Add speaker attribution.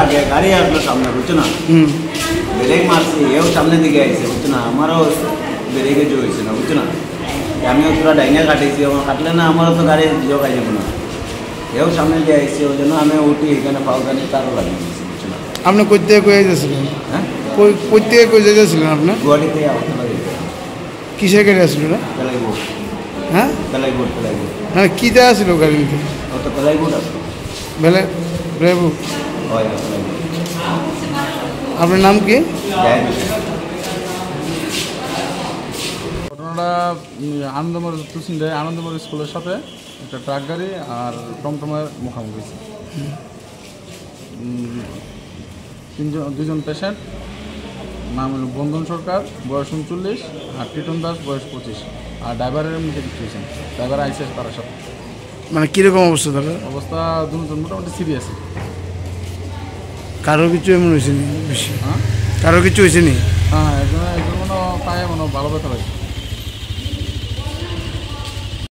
Speaker 1: আগে গাড়ি আসলো সামনে, বুঝছো না? ব্রেক মারছি, এও সামনের দিকে আইছে, বুঝছো না? আমারও ব্রেকে জো হয়েছে না, বুঝছো না? আমিও পুরো ডাইনে কাটিয়েছি, আমার কাটলে না আমারও তো গাড়ি যোগ আই যাবো না। এও সামনে দিয়ে আইছে, ওই জন্য আমি উঠি এখানে পাও গাড়ি তারও লাগিয়ে দিয়েছি, বুঝছো না?
Speaker 2: আপনি কই থেকে কই যাচ্ছিলেন?
Speaker 1: হ্যাঁ,
Speaker 2: কই থেকে কই যেতেছিলেন আপনি?
Speaker 1: গুয়াহাটি থেকে আগরতলা গেছে।
Speaker 2: কিসের গাড়ি আসছিল না?
Speaker 1: পেলাই বোট,
Speaker 2: হ্যাঁ,
Speaker 1: পেলাই বোট, পেলাই বোট।
Speaker 2: মানে কী দেওয়া আসছিল গাড়িতে?
Speaker 1: ও তো পেলাই বোট আসলো।
Speaker 2: বেলে বেবু,
Speaker 1: হয় পেলাই বোট।
Speaker 2: আপনার নাম কি?
Speaker 1: যাই
Speaker 3: ঘটনাটা আনন্দমোড় তুসিন্ডে আনন্দমোড় স্কুলের সাথে একটা ট্রাক গাড়ি আর টমটমের মুখোমুখি হয়েছে। দুজন পেশেন্ট, নাম হলো বন্ধন সরকার, বয়স 39, আর টিটন দাস, বয়স 25। আর ড্রাইভারের মধ্যে কিছু হয়েছেন, ড্রাইভার আইসে তার সাথে।
Speaker 2: মানে কীরকম অবস্থা তাদের
Speaker 3: অবস্থা দুজন মোটামুটি সিরিয়াস।
Speaker 2: কারো কিছু এমন হয়েছে নি বেশি?
Speaker 3: হ্যাঁ
Speaker 2: কারো কিছু হয়েছে নি?
Speaker 3: হ্যাঁ, একজন মনে পায়ে মনে ভালো ব্যথা পাইছে।